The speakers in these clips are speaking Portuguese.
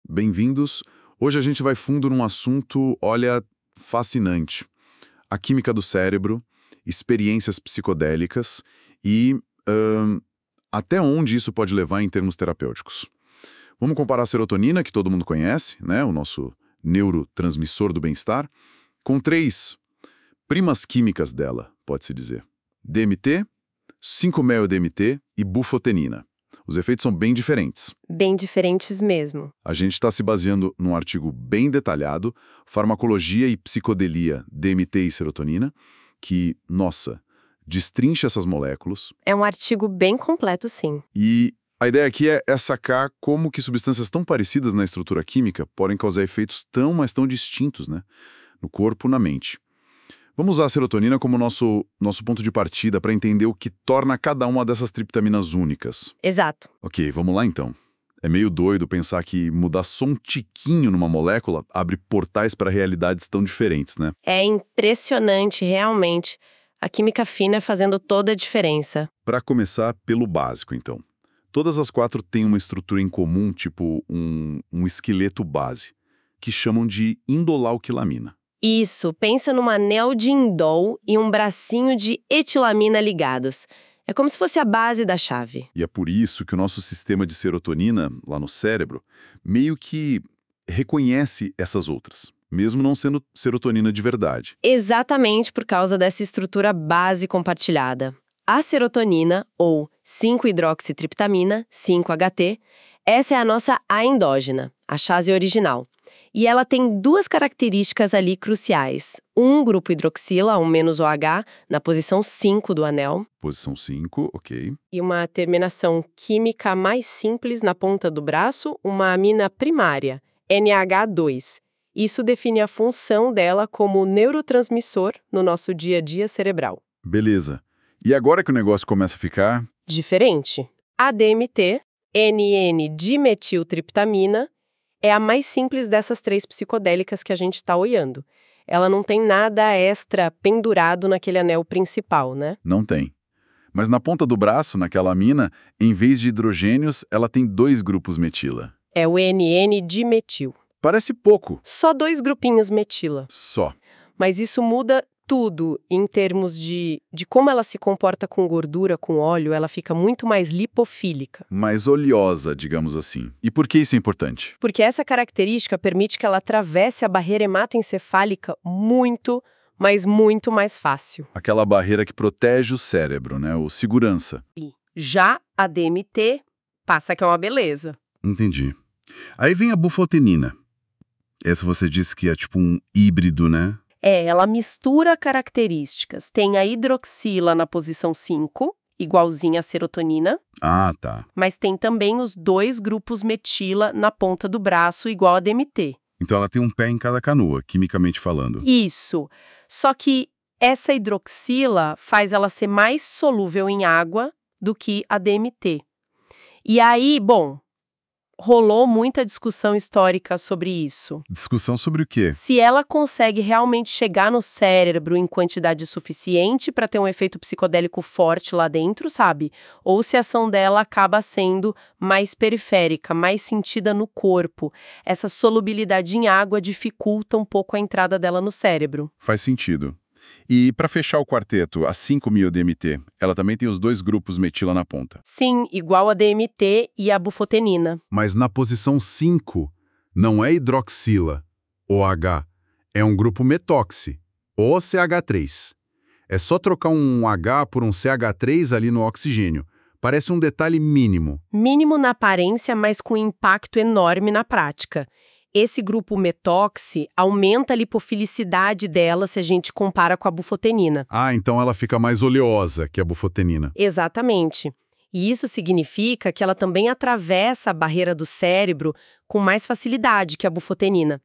bem-vindos. Hoje a gente vai fundo num assunto, olha, fascinante. A química do cérebro, experiências psicodélicas e até onde isso pode levar em termos terapêuticos. Vamos comparar a serotonina, que todo mundo conhece, né, o nosso neurotransmissor do bem-estar, com 3 primas químicas dela, pode-se dizer. DMT, 5-meo-DMT e bufotenina. Os efeitos são bem diferentes. Bem diferentes mesmo. A gente está se baseando num artigo bem detalhado, Farmacologia e Psicodelia, DMT e Serotonina, que, nossa, destrincha essas moléculas. É um artigo bem completo, sim. E a ideia aqui é sacar como que substâncias tão parecidas na estrutura química podem causar efeitos mas tão distintos, né, no corpo e na mente. Vamos usar a serotonina como nosso ponto de partida para entender o que torna cada uma dessas triptaminas únicas. Exato. Ok, vamos lá então. É meio doido pensar que mudar só um tiquinho numa molécula abre portais para realidades tão diferentes, né? É impressionante, realmente. A química fina fazendo toda a diferença. Para começar pelo básico, então. Todas as 4 têm uma estrutura em comum, tipo um esqueleto base, que chamam de indolalquilamina. Isso, pensa num anel de indol e um bracinho de etilamina ligados. É como se fosse a base da chave. E é por isso que o nosso sistema de serotonina, lá no cérebro, meio que reconhece essas outras, mesmo não sendo serotonina de verdade. Exatamente por causa dessa estrutura base compartilhada. A serotonina, ou 5-hidroxitriptamina, 5-HT, essa é a nossa A endógena, a chase original. E ela tem 2 características ali cruciais. Um grupo hidroxila, um -OH, na posição 5 do anel. Posição 5, ok. E uma terminação química mais simples na ponta do braço, uma amina primária, NH2. Isso define a função dela como neurotransmissor no nosso dia a dia cerebral. Beleza. E agora que o negócio começa a ficar... Diferente. A DMT, N,N-dimetiltriptamina, é a mais simples dessas 3 psicodélicas que a gente está olhando. Ela não tem nada extra pendurado naquele anel principal, né? Não tem. Mas na ponta do braço, naquela amina, em vez de hidrogênios, ela tem 2 grupos metila. É o NN-dimetil. Parece pouco. Só 2 grupinhos metila. Só. Mas isso muda tudo em termos de como ela se comporta com gordura, com óleo, ela fica muito mais lipofílica. Mais oleosa, digamos assim. E por que isso é importante? Porque essa característica permite que ela atravesse a barreira hematoencefálica muito, mas muito mais fácil. Aquela barreira que protege o cérebro, né? O segurança. E já a DMT passa que é uma beleza. Entendi. Aí vem a bufotenina. Essa você disse que é tipo um híbrido, né? Ela mistura características. Tem a hidroxila na posição 5, igualzinha à serotonina. Ah, tá. Mas tem também os 2 grupos metila na ponta do braço, igual a DMT. Então ela tem um pé em cada canoa, quimicamente falando. Isso. Só que essa hidroxila faz ela ser mais solúvel em água do que a DMT. E aí, bom, rolou muita discussão histórica sobre isso. Discussão sobre o quê? Se ela consegue realmente chegar no cérebro em quantidade suficiente para ter um efeito psicodélico forte lá dentro, sabe? Ou se a ação dela acaba sendo mais periférica, mais sentida no corpo. Essa solubilidade em água dificulta um pouco a entrada dela no cérebro. Faz sentido. E para fechar o quarteto, a 5-meo-DMT, ela também tem os 2 grupos metila na ponta. Sim, igual a DMT e a bufotenina. Mas na posição 5, não é hidroxila, OH, é um grupo metóxi, OCH3. É só trocar um H por um CH3 ali no oxigênio. Parece um detalhe mínimo. Mínimo na aparência, mas com impacto enorme na prática. Esse grupo metóxi aumenta a lipofilicidade dela se a gente compara com a bufotenina. Ah, então ela fica mais oleosa que a bufotenina. Exatamente. E isso significa que ela também atravessa a barreira do cérebro com mais facilidade que a bufotenina.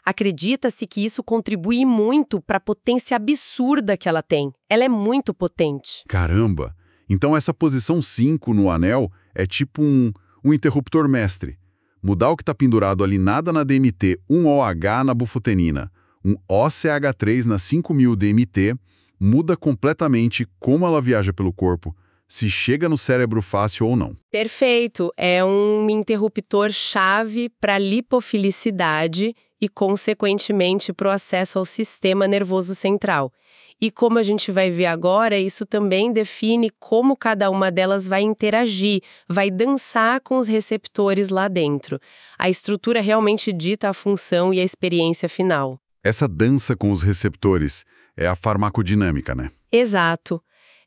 Acredita-se que isso contribui muito para a potência absurda que ela tem. Ela é muito potente. Caramba! Então essa posição 5 no anel é tipo um interruptor mestre. Mudar o que está pendurado ali nada na DMT, um OH na bufotenina, um OCH3 na 5-meo-DMT, muda completamente como ela viaja pelo corpo, se chega no cérebro fácil ou não. Perfeito. É um interruptor-chave para a lipofilicidade e, consequentemente, para o acesso ao sistema nervoso central. E como a gente vai ver agora, isso também define como cada uma delas vai interagir, vai dançar com os receptores lá dentro. A estrutura realmente dita a função e a experiência final. Essa dança com os receptores é a farmacodinâmica, né? Exato.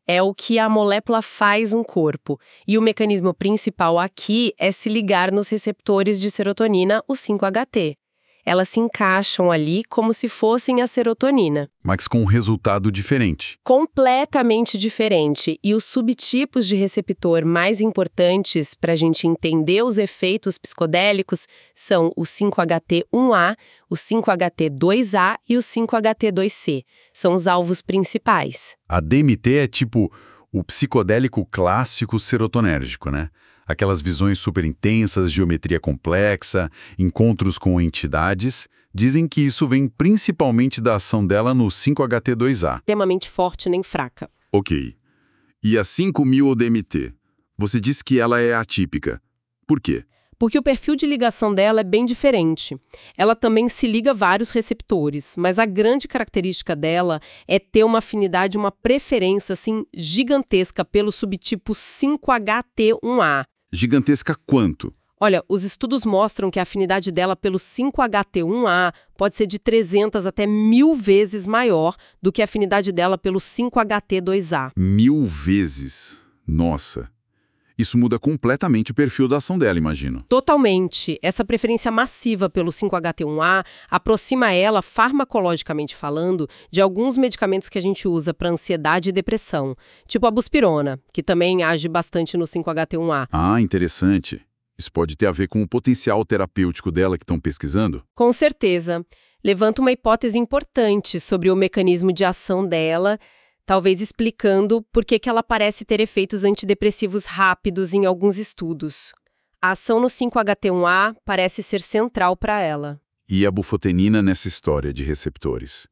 É o que a molécula faz no corpo. E o mecanismo principal aqui é se ligar nos receptores de serotonina, o 5-HT. Elas se encaixam ali como se fossem a serotonina. Mas com um resultado diferente. Completamente diferente. E os subtipos de receptor mais importantes para a gente entender os efeitos psicodélicos são o 5-HT1A, o 5-HT2A e o 5-HT2C. São os alvos principais. A DMT é tipo o psicodélico clássico serotonérgico, né? Aquelas visões super intensas, geometria complexa, encontros com entidades. Dizem que isso vem principalmente da ação dela no 5-HT2A. Extremamente forte nem fraca. Ok. E a 5-MeO-DMT? Você disse que ela é atípica. Por quê? Porque o perfil de ligação dela é bem diferente. Ela também se liga a vários receptores, mas a grande característica dela é ter uma afinidade, uma preferência assim, gigantesca pelo subtipo 5-HT1A. Gigantesca quanto? Olha, os estudos mostram que a afinidade dela pelo 5-HT1A pode ser de 300 até 1000 vezes maior do que a afinidade dela pelo 5-HT2A. 1000 vezes? Nossa! Isso muda completamente o perfil da ação dela, imagino. Totalmente. Essa preferência massiva pelo 5-HT1A aproxima ela, farmacologicamente falando, de alguns medicamentos que a gente usa para ansiedade e depressão, tipo a buspirona, que também age bastante no 5-HT1A. Ah, interessante. Isso pode ter a ver com o potencial terapêutico dela que estão pesquisando? Com certeza. Levanta uma hipótese importante sobre o mecanismo de ação dela, talvez explicando por que ela parece ter efeitos antidepressivos rápidos em alguns estudos. A ação no 5-HT1A parece ser central para ela. E a bufotenina nessa história de receptores?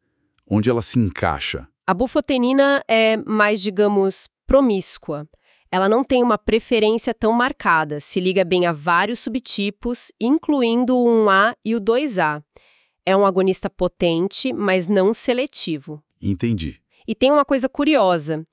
Onde ela se encaixa? A bufotenina é mais, digamos, promíscua. Ela não tem uma preferência tão marcada, se liga bem a vários subtipos, incluindo o 1A e o 2A. É um agonista potente, mas não seletivo. Entendi. E tem uma coisa curiosa.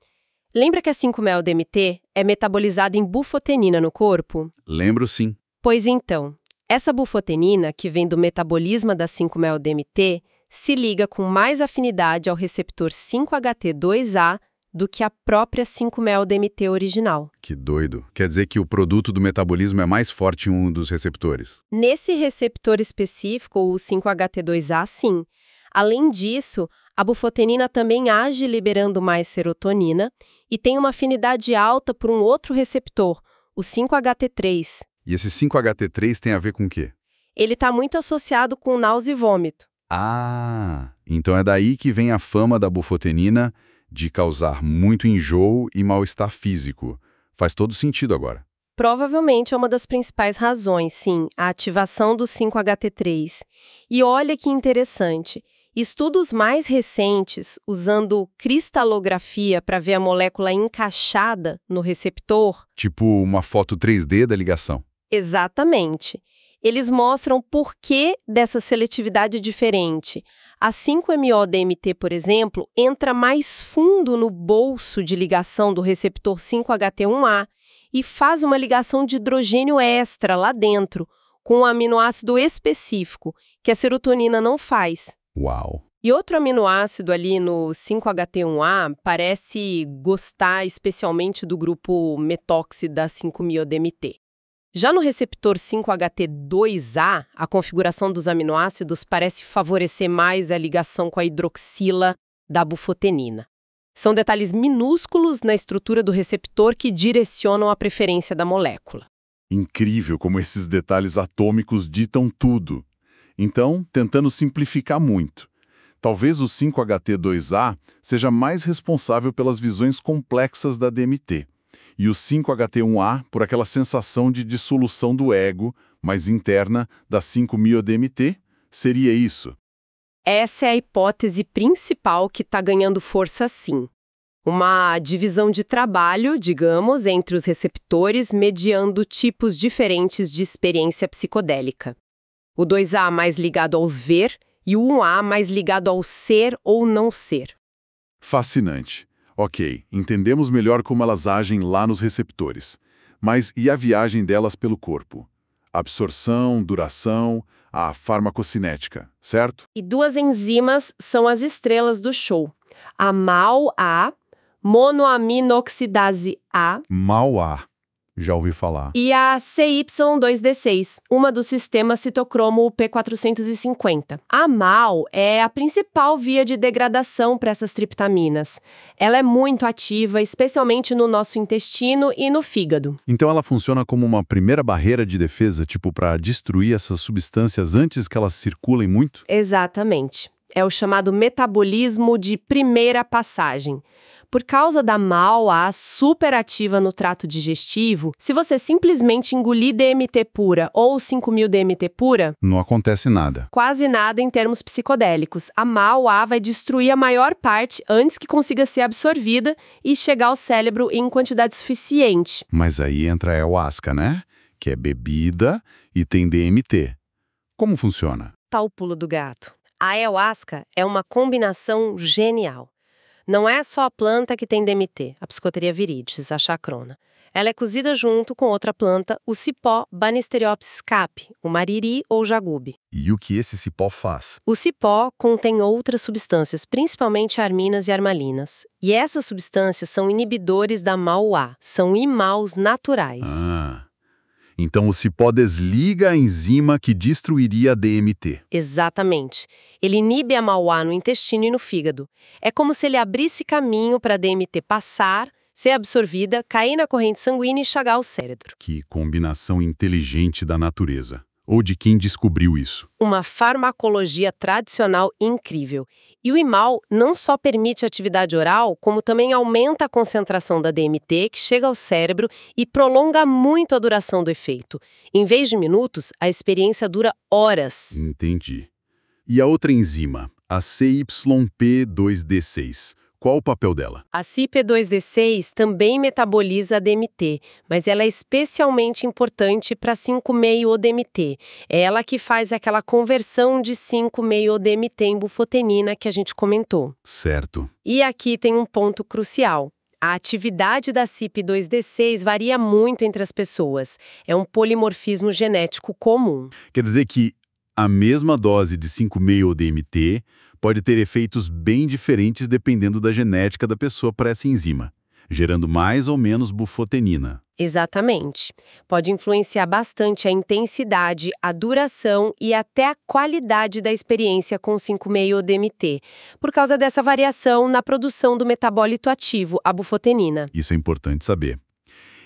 Lembra que a 5-MeO-DMT é metabolizada em bufotenina no corpo? Lembro sim. Pois então, essa bufotenina, que vem do metabolismo da 5-MeO-DMT, se liga com mais afinidade ao receptor 5-HT2A do que a própria 5-MeO-DMT original. Que doido. Quer dizer que o produto do metabolismo é mais forte em um dos receptores? Nesse receptor específico, o 5-HT2A, sim. Além disso, a bufotenina também age liberando mais serotonina e tem uma afinidade alta por um outro receptor, o 5-HT3. E esse 5-HT3 tem a ver com o quê? Ele está muito associado com náusea e vômito. Ah, então é daí que vem a fama da bufotenina de causar muito enjoo e mal-estar físico. Faz todo sentido agora. Provavelmente é uma das principais razões, sim, a ativação do 5-HT3. E olha que interessante. Estudos mais recentes, usando cristalografia para ver a molécula encaixada no receptor. Tipo uma foto 3D da ligação. Exatamente. Eles mostram por que dessa seletividade diferente. A 5-MeO-DMT, por exemplo, entra mais fundo no bolso de ligação do receptor 5-HT1A e faz uma ligação de hidrogênio extra lá dentro, com um aminoácido específico, que a serotonina não faz. Uau! E outro aminoácido ali no 5-HT1A parece gostar especialmente do grupo metóxi da 5-MeO-DMT. Já no receptor 5-HT2A, a configuração dos aminoácidos parece favorecer mais a ligação com a hidroxila da bufotenina. São detalhes minúsculos na estrutura do receptor que direcionam a preferência da molécula. Incrível como esses detalhes atômicos ditam tudo. Então, tentando simplificar muito, talvez o 5-HT2A seja mais responsável pelas visões complexas da DMT, e o 5-HT1A por aquela sensação de dissolução do ego, mais interna, da 5-MeO-DMT? Seria isso? Essa é a hipótese principal que está ganhando força sim. Uma divisão de trabalho, digamos, entre os receptores mediando tipos diferentes de experiência psicodélica. O 2A mais ligado ao ver e o 1A mais ligado ao ser ou não ser. Fascinante. Ok, entendemos melhor como elas agem lá nos receptores. Mas e a viagem delas pelo corpo? Absorção, duração, a farmacocinética, certo? E duas enzimas são as estrelas do show. A MAO-A, monoaminoxidase A, MAO-A. Já ouvi falar. e a CY2D6, uma do sistema citocromo P450. A MAO é a principal via de degradação para essas triptaminas. Ela é muito ativa, especialmente no nosso intestino e no fígado. Então ela funciona como uma primeira barreira de defesa, tipo para destruir essas substâncias antes que elas circulem muito? Exatamente. É o chamado metabolismo de primeira passagem. Por causa da MAO-A superativa no trato digestivo, se você simplesmente engolir DMT pura ou 5.000-DMT pura, Não acontece nada. quase nada em termos psicodélicos. A MAO-A vai destruir a maior parte antes que consiga ser absorvida e chegar ao cérebro em quantidade suficiente. Mas aí entra a ayahuasca, né? Que é bebida e tem DMT. Como funciona? Tá o pulo do gato. A ayahuasca é uma combinação genial. Não é só a planta que tem DMT, a Psychotria viridis, a chacrona. Ela é cozida junto com outra planta, o cipó Banisteriopsis capi, o mariri ou jagube. E o que esse cipó faz? O cipó contém outras substâncias, principalmente arminas e armalinas. E essas substâncias são inibidores da MAO-A, são imaus naturais. Então o cipó desliga a enzima que destruiria a DMT. Exatamente. Ele inibe a MAO-A no intestino e no fígado. É como se ele abrisse caminho para a DMT passar, ser absorvida, cair na corrente sanguínea e chegar ao cérebro. Que combinação inteligente da natureza. Ou de quem descobriu isso. Uma farmacologia tradicional incrível. E o imal não só permite atividade oral, como também aumenta a concentração da DMT, que chega ao cérebro e prolonga muito a duração do efeito. Em vez de minutos, a experiência dura horas. Entendi. E a outra enzima, a CYP2D6. Qual o papel dela? A CYP2D6 também metaboliza a DMT, mas ela é especialmente importante para 5,5-DMT. É ela que faz aquela conversão de 5,5-DMT em bufotenina que a gente comentou. Certo. E aqui tem um ponto crucial. A atividade da CYP2D6 varia muito entre as pessoas. É um polimorfismo genético comum. Quer dizer que a mesma dose de 5,5-DMT pode ter efeitos bem diferentes dependendo da genética da pessoa para essa enzima, gerando mais ou menos bufotenina. Exatamente. Pode influenciar bastante a intensidade, a duração e até a qualidade da experiência com 5,5-DMT, por causa dessa variação na produção do metabólito ativo, a bufotenina. Isso é importante saber.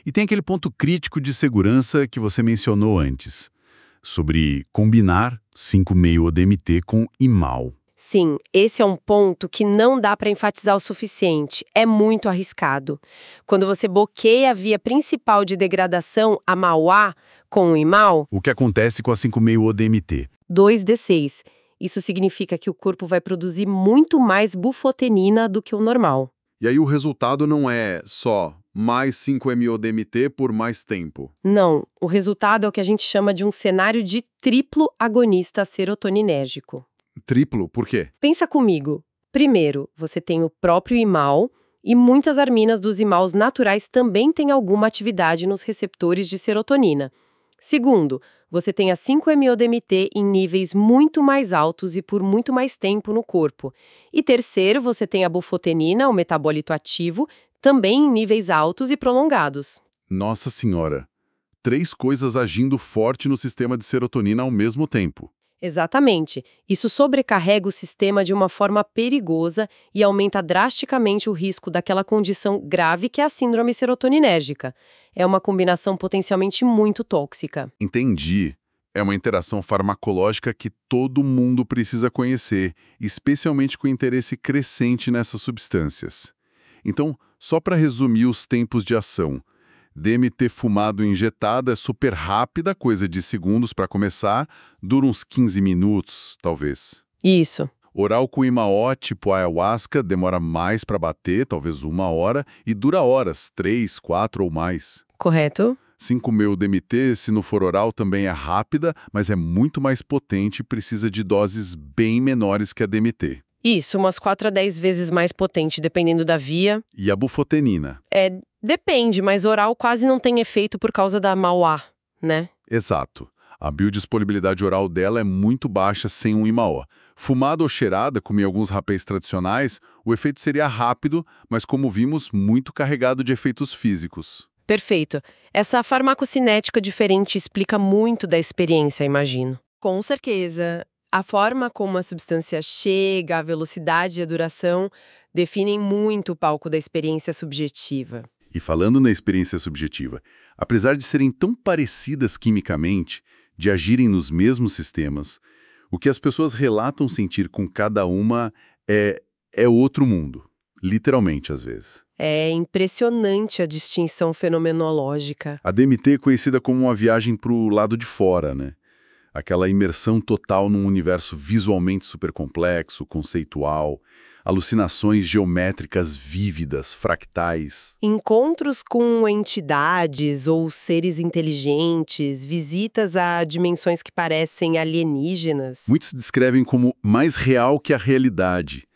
E tem aquele ponto crítico de segurança que você mencionou antes, sobre combinar 5,5-DMT com imal. Sim, esse é um ponto que não dá para enfatizar o suficiente. É muito arriscado. Quando você bloqueia a via principal de degradação, a MAO-A, com o imal, O que acontece com a 5,5-DMT? 2D6. Isso significa que o corpo vai produzir muito mais bufotenina do que o normal. E aí o resultado não é só mais 5-MeO-DMT por mais tempo. Não, o resultado é o que a gente chama de um cenário de triplo agonista serotoninérgico. Triplo, por quê? Pensa comigo. Primeiro, você tem o próprio imal, e muitas arminas dos imaus naturais também têm alguma atividade nos receptores de serotonina. Segundo, você tem a 5-MeO-DMT em níveis muito mais altos e por muito mais tempo no corpo. E terceiro, você tem a bufotenina, o metabólito ativo, também em níveis altos e prolongados. Nossa Senhora! 3 coisas agindo forte no sistema de serotonina ao mesmo tempo. Exatamente. Isso sobrecarrega o sistema de uma forma perigosa e aumenta drasticamente o risco daquela condição grave que é a síndrome serotoninérgica. É uma combinação potencialmente muito tóxica. Entendi. É uma interação farmacológica que todo mundo precisa conhecer, especialmente com interesse crescente nessas substâncias. Então, só para resumir os tempos de ação, DMT fumado injetado é super rápida, coisa de segundos para começar, dura uns 15 minutos, talvez. Isso. Oral com Imaó, tipo ayahuasca, demora mais para bater, talvez 1 hora, e dura horas, 3, 4 ou mais. Correto? 5-meo-DMT, se não for oral, também é rápida, mas é muito mais potente e precisa de doses bem menores que a DMT. Isso, umas 4 a 10 vezes mais potente, dependendo da via. E a bufotenina? Depende, mas oral quase não tem efeito por causa da MAUA, né? Exato. A biodisponibilidade oral dela é muito baixa sem um Imaó. Fumada ou cheirada, como em alguns rapéis tradicionais, o efeito seria rápido, mas como vimos, muito carregado de efeitos físicos. Perfeito. Essa farmacocinética diferente explica muito da experiência, imagino. Com certeza. A forma como a substância chega, a velocidade e a duração definem muito o palco da experiência subjetiva. E falando na experiência subjetiva, apesar de serem tão parecidas quimicamente, de agirem nos mesmos sistemas, o que as pessoas relatam sentir com cada uma é outro mundo. Literalmente, às vezes. É impressionante a distinção fenomenológica. A DMT é conhecida como uma viagem para o lado de fora, né? Aquela imersão total num universo visualmente supercomplexo, conceitual, alucinações geométricas vívidas, fractais. Encontros com entidades ou seres inteligentes, visitas a dimensões que parecem alienígenas. Muitos descrevem como mais real que a realidade.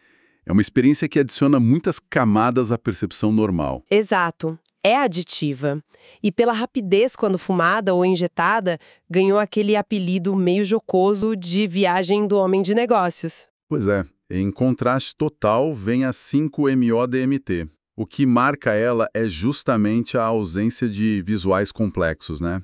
É uma experiência que adiciona muitas camadas à percepção normal. Exato. É aditiva. E pela rapidez quando fumada ou injetada, ganhou aquele apelido meio jocoso de viagem do homem de negócios. Pois é. Em contraste total, vem a 5-MeO-DMT. O que marca ela é justamente a ausência de visuais complexos, né?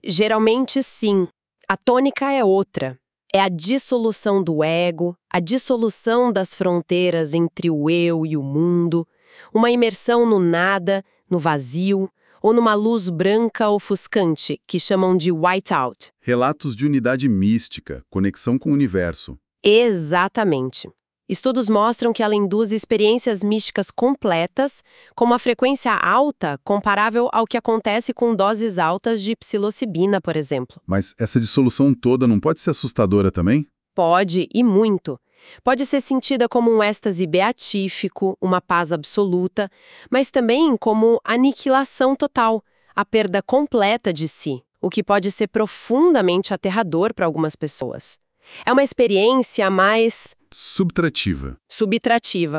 Geralmente, sim. A tônica é outra. É a dissolução do ego, a dissolução das fronteiras entre o eu e o mundo, uma imersão no nada, no vazio, ou numa luz branca ofuscante, que chamam de whiteout. Relatos de unidade mística, conexão com o universo. Exatamente. Estudos mostram que ela induz experiências místicas completas, com uma frequência alta comparável ao que acontece com doses altas de psilocibina, por exemplo. Mas essa dissolução toda não pode ser assustadora também? Pode, e muito. Pode ser sentida como um êxtase beatífico, uma paz absoluta, mas também como aniquilação total, a perda completa de si, o que pode ser profundamente aterrador para algumas pessoas. É uma experiência mais subtrativa.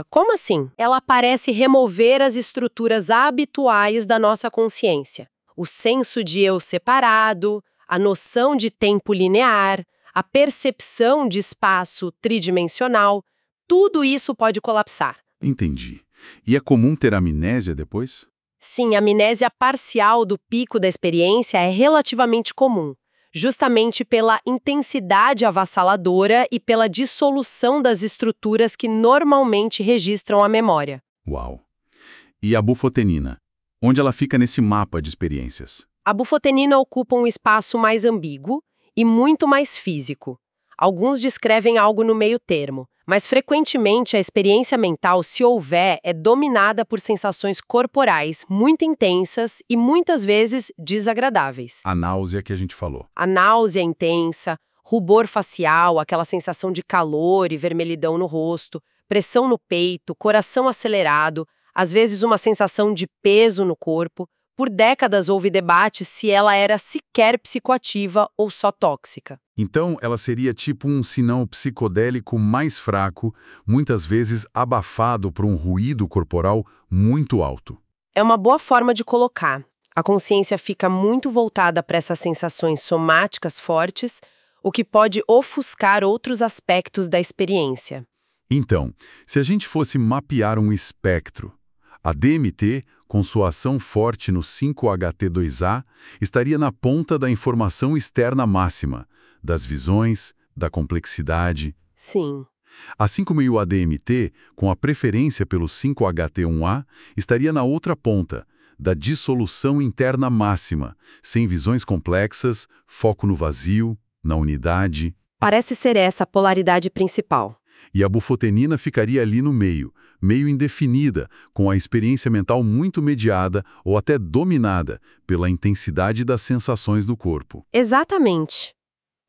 Como assim? Ela parece remover as estruturas habituais da nossa consciência. O senso de eu separado, a noção de tempo linear, a percepção de espaço tridimensional, tudo isso pode colapsar. Entendi. E é comum ter amnésia depois? Sim, a amnésia parcial do pico da experiência é relativamente comum, justamente pela intensidade avassaladora e pela dissolução das estruturas que normalmente registram a memória. Uau! E a bufotenina? Onde ela fica nesse mapa de experiências? A bufotenina ocupa um espaço mais ambíguo e muito mais físico. Alguns descrevem algo no meio termo, mas frequentemente a experiência mental, se houver, é dominada por sensações corporais muito intensas e muitas vezes desagradáveis. A náusea que a gente falou. A náusea intensa, rubor facial, aquela sensação de calor e vermelhidão no rosto, pressão no peito, coração acelerado, às vezes uma sensação de peso no corpo. Por décadas houve debate se ela era sequer psicoativa ou só tóxica. Então, ela seria tipo um sinal psicodélico mais fraco, muitas vezes abafado por um ruído corporal muito alto. É uma boa forma de colocar. A consciência fica muito voltada para essas sensações somáticas fortes, o que pode ofuscar outros aspectos da experiência. Então, se a gente fosse mapear um espectro, a DMT, com sua ação forte no 5-HT2A, estaria na ponta da informação externa máxima, das visões, da complexidade. Sim. Assim como o ADMT, com a preferência pelo 5-HT1A, estaria na outra ponta, da dissolução interna máxima, sem visões complexas, foco no vazio, na unidade. Parece ser essa a polaridade principal. E a bufotenina ficaria ali no meio, meio indefinida, com a experiência mental muito mediada ou até dominada pela intensidade das sensações do corpo. Exatamente.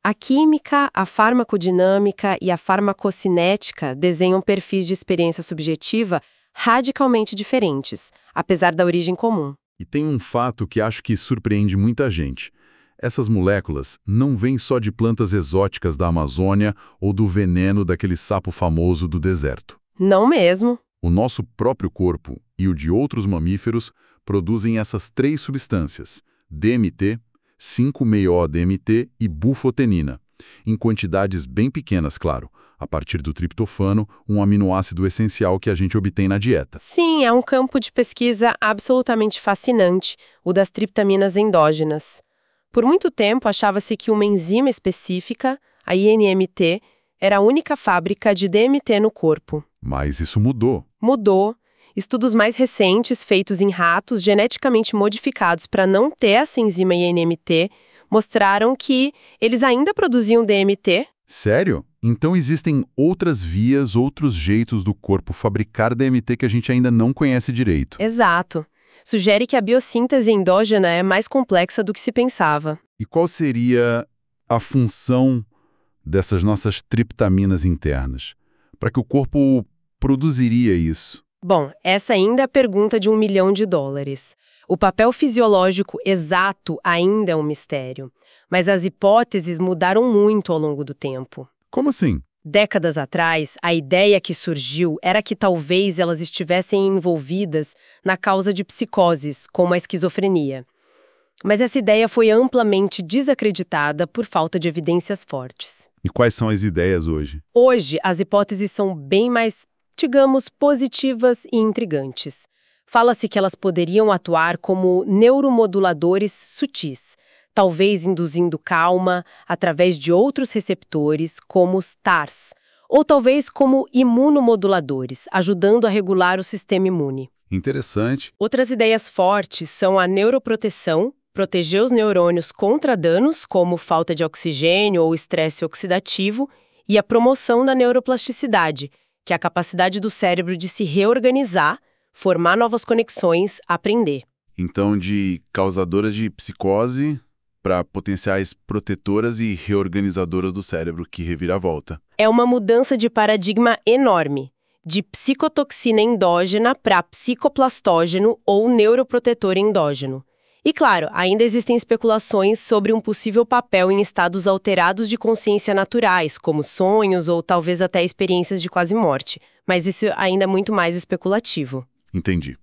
A química, a farmacodinâmica e a farmacocinética desenham perfis de experiência subjetiva radicalmente diferentes, apesar da origem comum. E tem um fato que acho que surpreende muita gente. Essas moléculas não vêm só de plantas exóticas da Amazônia ou do veneno daquele sapo famoso do deserto. Não mesmo. O nosso próprio corpo e o de outros mamíferos produzem essas 3 substâncias, DMT, 5-MeO-DMT e bufotenina, em quantidades bem pequenas, claro, a partir do triptofano, um aminoácido essencial que a gente obtém na dieta. Sim, é um campo de pesquisa absolutamente fascinante, o das triptaminas endógenas. Por muito tempo, achava-se que uma enzima específica, a INMT, era a única fábrica de DMT no corpo. Mas isso mudou. Mudou. Estudos mais recentes, feitos em ratos geneticamente modificados para não ter essa enzima INMT, mostraram que eles ainda produziam DMT. Sério? Então existem outras vias, outros jeitos do corpo fabricar DMT que a gente ainda não conhece direito. Exato. Sugere que a biossíntese endógena é mais complexa do que se pensava. E qual seria a função dessas nossas triptaminas internas? Para que o corpo produziria isso? Bom, essa ainda é a pergunta de $1 milhão. O papel fisiológico exato ainda é um mistério, mas as hipóteses mudaram muito ao longo do tempo. Como assim? Décadas atrás, a ideia que surgiu era que talvez elas estivessem envolvidas na causa de psicoses, como a esquizofrenia. Mas essa ideia foi amplamente desacreditada por falta de evidências fortes. E quais são as ideias hoje? Hoje, as hipóteses são bem mais, digamos, positivas e intrigantes. Fala-se que elas poderiam atuar como neuromoduladores sutis, talvez induzindo calma através de outros receptores, como os TARS, ou talvez como imunomoduladores, ajudando a regular o sistema imune. Interessante. Outras ideias fortes são a neuroproteção, proteger os neurônios contra danos, como falta de oxigênio ou estresse oxidativo, e a promoção da neuroplasticidade, que é a capacidade do cérebro de se reorganizar, formar novas conexões, aprender. Então, de causadoras de psicose para potenciais protetoras e reorganizadoras do cérebro que revira a volta. É uma mudança de paradigma enorme, de psicotoxina endógena para psicoplastógeno ou neuroprotetor endógeno. E claro, ainda existem especulações sobre um possível papel em estados alterados de consciência naturais, como sonhos ou talvez até experiências de quase morte, mas isso ainda é muito mais especulativo. Entendi.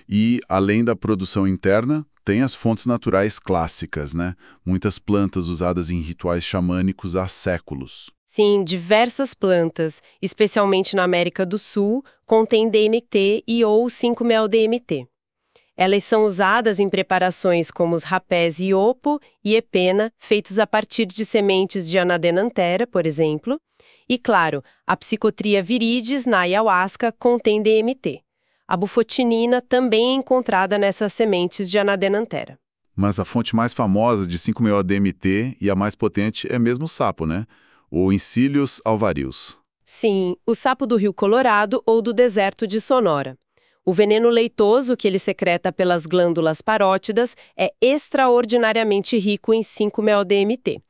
E, além da produção interna, tem as fontes naturais clássicas, né? Muitas plantas usadas em rituais xamânicos há séculos. Sim, diversas plantas, especialmente na América do Sul, contêm DMT e ou 5-MeO-DMT. Elas são usadas em preparações como os rapés iopo e epena, feitos a partir de sementes de anadenanthera, por exemplo. E, claro, a psicotria viridis na ayahuasca contém DMT. A bufotenina também é encontrada nessas sementes de anadenanthera. Mas a fonte mais famosa de 5-MeO-DMT e a mais potente é mesmo o sapo, né? O Encílios alvarius. Sim, o sapo do Rio Colorado ou do deserto de Sonora. O veneno leitoso que ele secreta pelas glândulas parótidas é extraordinariamente rico em 5-MeO-DMT.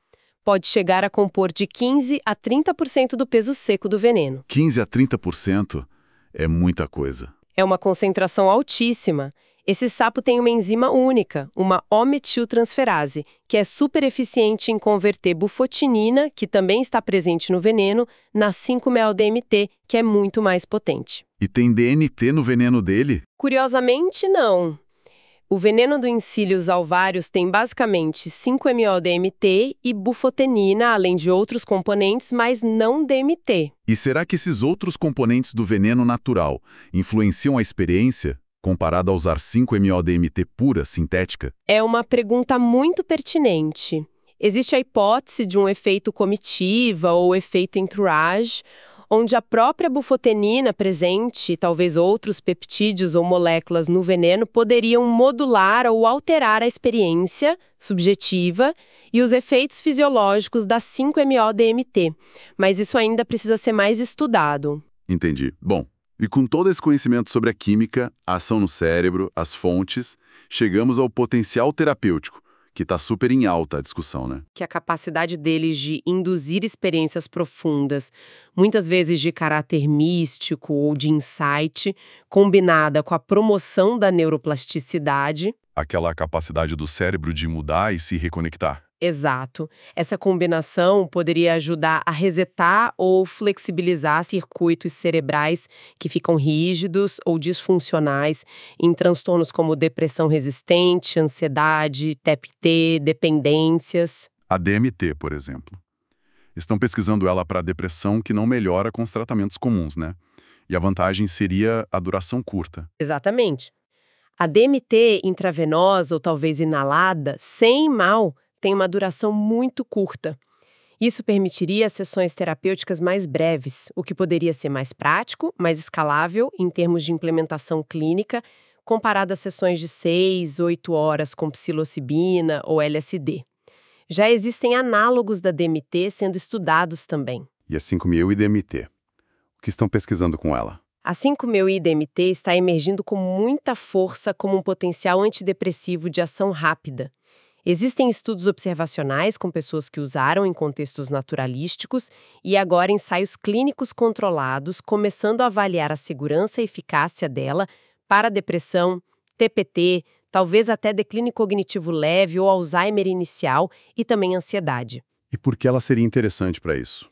Pode chegar a compor de 15% a 30% do peso seco do veneno. 15% a 30% é muita coisa. É uma concentração altíssima. Esse sapo tem uma enzima única, uma O-metiltransferase, que é super eficiente em converter bufotenina, que também está presente no veneno, na 5-MeO-DMT, que é muito mais potente. E tem DNT no veneno dele? Curiosamente, não. O veneno do Encílios alvarius tem basicamente 5-MeO-DMT e bufotenina, além de outros componentes, mas não DMT. E será que esses outros componentes do veneno natural influenciam a experiência, comparado a usar 5-MeO-DMT pura, sintética? É uma pergunta muito pertinente. Existe a hipótese de um efeito comitiva ou efeito entourage, onde a própria bufotenina presente e talvez outros peptídeos ou moléculas no veneno poderiam modular ou alterar a experiência subjetiva e os efeitos fisiológicos da 5-MeO-DMT, mas isso ainda precisa ser mais estudado. Entendi. Bom, e com todo esse conhecimento sobre a química, a ação no cérebro, as fontes, chegamos ao potencial terapêutico, que está super em alta a discussão, né? Que a capacidade deles de induzir experiências profundas, muitas vezes de caráter místico ou de insight, combinada com a promoção da neuroplasticidade. Aquela capacidade do cérebro de mudar e se reconectar. Exato. Essa combinação poderia ajudar a resetar ou flexibilizar circuitos cerebrais que ficam rígidos ou disfuncionais em transtornos como depressão resistente, ansiedade, TEP-T, dependências. A DMT, por exemplo. Estão pesquisando ela para depressão que não melhora com os tratamentos comuns, né? E a vantagem seria a duração curta. Exatamente. A DMT intravenosa ou talvez inalada, sem mal, tem uma duração muito curta. Isso permitiria sessões terapêuticas mais breves, o que poderia ser mais prático, mais escalável em termos de implementação clínica, comparado a sessões de 6, 8 horas com psilocibina ou LSD. Já existem análogos da DMT sendo estudados também. E a 5-MeO-DMT? O que estão pesquisando com ela? A 5-MeO-DMT está emergindo com muita força como um potencial antidepressivo de ação rápida. Existem estudos observacionais com pessoas que usaram em contextos naturalísticos e agora ensaios clínicos controlados, começando a avaliar a segurança e eficácia dela para depressão, TPT, talvez até declínio cognitivo leve ou Alzheimer inicial e também ansiedade. E por que ela seria interessante para isso?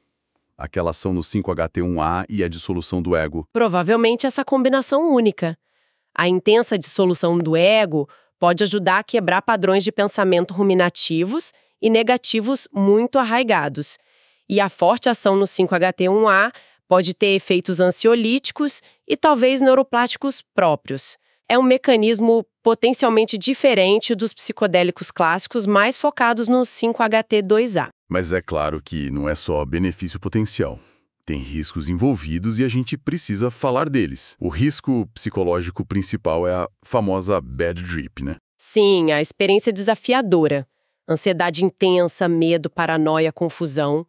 Aquela ação no 5-HT1A e a dissolução do ego. Provavelmente essa combinação única. A intensa dissolução do ego pode ajudar a quebrar padrões de pensamento ruminativos e negativos muito arraigados. E a forte ação no 5-HT1A pode ter efeitos ansiolíticos e talvez neuroplásticos próprios. É um mecanismo potencialmente diferente dos psicodélicos clássicos mais focados no 5-HT2A. Mas é claro que não é só benefício potencial. Tem riscos envolvidos e a gente precisa falar deles. O risco psicológico principal é a famosa bad trip, né? Sim, a experiência desafiadora. Ansiedade intensa, medo, paranoia, confusão.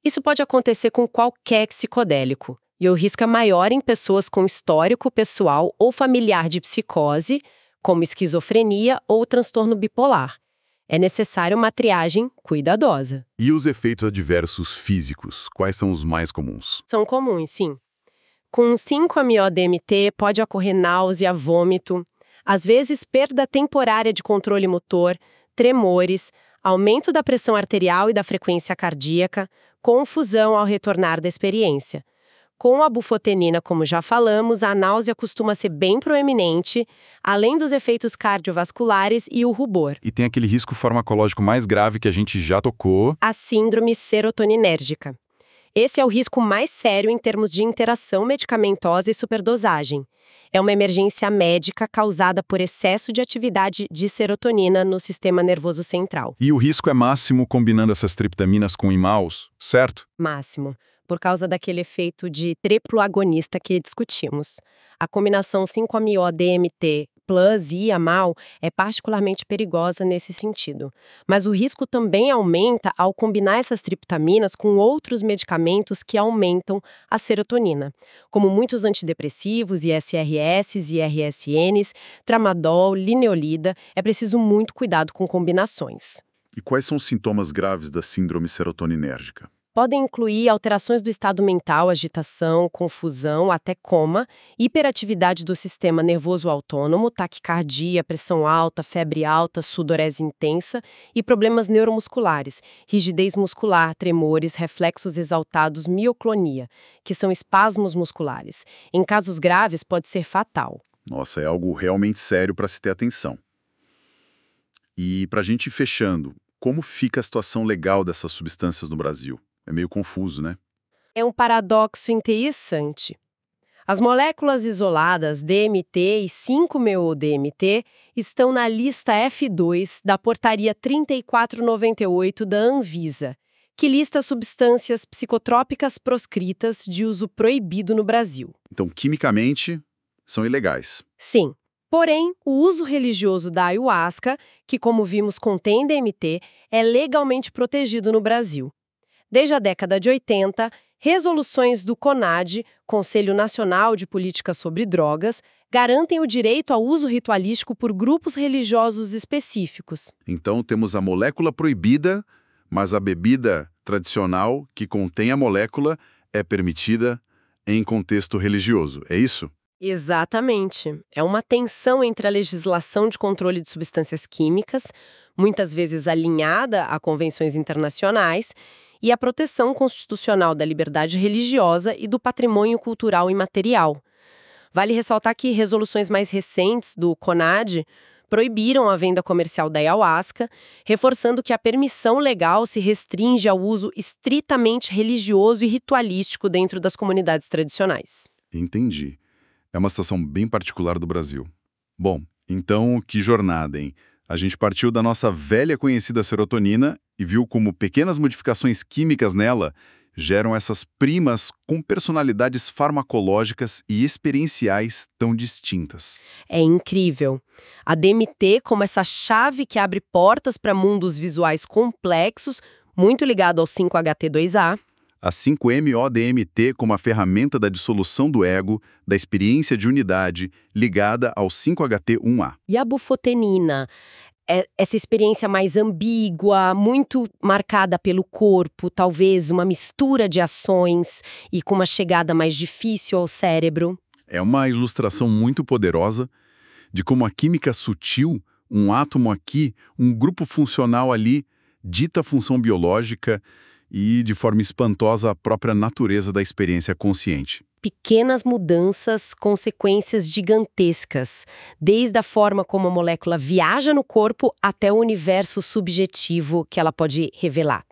Isso pode acontecer com qualquer psicodélico. E o risco é maior em pessoas com histórico pessoal ou familiar de psicose, como esquizofrenia ou transtorno bipolar. É necessário uma triagem cuidadosa. E os efeitos adversos físicos, quais são os mais comuns? São comuns, sim. Com 5-MeO-DMT pode ocorrer náusea, vômito, às vezes perda temporária de controle motor, tremores, aumento da pressão arterial e da frequência cardíaca, confusão ao retornar da experiência. Com a bufotenina, como já falamos, a náusea costuma ser bem proeminente, além dos efeitos cardiovasculares e o rubor. E tem aquele risco farmacológico mais grave que a gente já tocou. A síndrome serotoninérgica. Esse é o risco mais sério em termos de interação medicamentosa e superdosagem. É uma emergência médica causada por excesso de atividade de serotonina no sistema nervoso central. E o risco é máximo combinando essas triptaminas com imaus, certo? Máximo. Por causa daquele efeito de triplo agonista que discutimos. A combinação 5-MeO-DMT plus e IAMAU é particularmente perigosa nesse sentido. Mas o risco também aumenta ao combinar essas triptaminas com outros medicamentos que aumentam a serotonina, como muitos antidepressivos, ISRS, IRSNs, tramadol, lineolida. É preciso muito cuidado com combinações. E quais são os sintomas graves da síndrome serotoninérgica? Podem incluir alterações do estado mental, agitação, confusão, até coma, hiperatividade do sistema nervoso autônomo, taquicardia, pressão alta, febre alta, sudorese intensa e problemas neuromusculares, rigidez muscular, tremores, reflexos exaltados, mioclonia, que são espasmos musculares. Em casos graves, pode ser fatal. Nossa, é algo realmente sério para se ter atenção. E para a gente ir fechando, como fica a situação legal dessas substâncias no Brasil? É meio confuso, né? É um paradoxo interessante. As moléculas isoladas DMT e 5-MeO-DMT estão na lista F2 da Portaria 3498 da Anvisa, que lista substâncias psicotrópicas proscritas de uso proibido no Brasil. Então, quimicamente, são ilegais. Sim. Porém, o uso religioso da ayahuasca, que como vimos contém DMT, é legalmente protegido no Brasil. Desde a década de 80, Resoluções do CONAD, Conselho Nacional de Política sobre Drogas, garantem o direito ao uso ritualístico por grupos religiosos específicos. Então temos a molécula proibida, mas a bebida tradicional que contém a molécula é permitida em contexto religioso, é isso? Exatamente. É uma tensão entre a legislação de controle de substâncias químicas, muitas vezes alinhada a convenções internacionais, e a proteção constitucional da liberdade religiosa e do patrimônio cultural imaterial. Vale ressaltar que resoluções mais recentes do CONAD proibiram a venda comercial da ayahuasca, reforçando que a permissão legal se restringe ao uso estritamente religioso e ritualístico dentro das comunidades tradicionais. Entendi. É uma situação bem particular do Brasil. Bom, então que jornada, hein? A gente partiu da nossa velha conhecida serotonina e viu como pequenas modificações químicas nela geram essas primas com personalidades farmacológicas e experienciais tão distintas. É incrível. A DMT como essa chave que abre portas para mundos visuais complexos, muito ligado ao 5-HT2A. A 5-MeO-DMT como a ferramenta da dissolução do ego, da experiência de unidade, ligada ao 5-HT1A. E a bufotenina, essa experiência mais ambígua, muito marcada pelo corpo, talvez uma mistura de ações e com uma chegada mais difícil ao cérebro. É uma ilustração muito poderosa de como a química sutil, um átomo aqui, um grupo funcional ali, dita a função biológica e, de forma espantosa, a própria natureza da experiência consciente. Pequenas mudanças, consequências gigantescas, desde a forma como a molécula viaja no corpo até o universo subjetivo que ela pode revelar.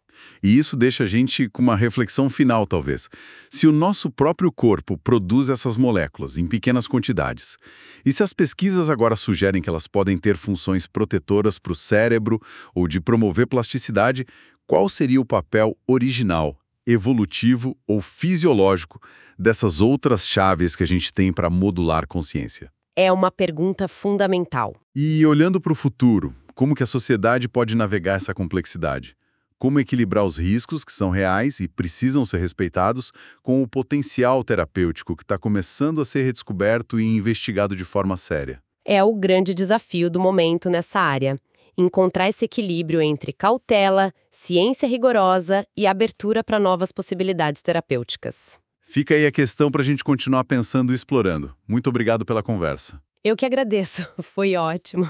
E isso deixa a gente com uma reflexão final, talvez. Se o nosso próprio corpo produz essas moléculas em pequenas quantidades, e se as pesquisas agora sugerem que elas podem ter funções protetoras para o cérebro ou de promover plasticidade, qual seria o papel original, evolutivo ou fisiológico dessas outras chaves que a gente tem para modular consciência? É uma pergunta fundamental. E olhando para o futuro, como que a sociedade pode navegar essa complexidade? Como equilibrar os riscos, que são reais e precisam ser respeitados, com o potencial terapêutico que está começando a ser redescoberto e investigado de forma séria? É o grande desafio do momento nessa área. Encontrar esse equilíbrio entre cautela, ciência rigorosa e abertura para novas possibilidades terapêuticas. Fica aí a questão para a gente continuar pensando e explorando. Muito obrigado pela conversa. Eu que agradeço, foi ótimo.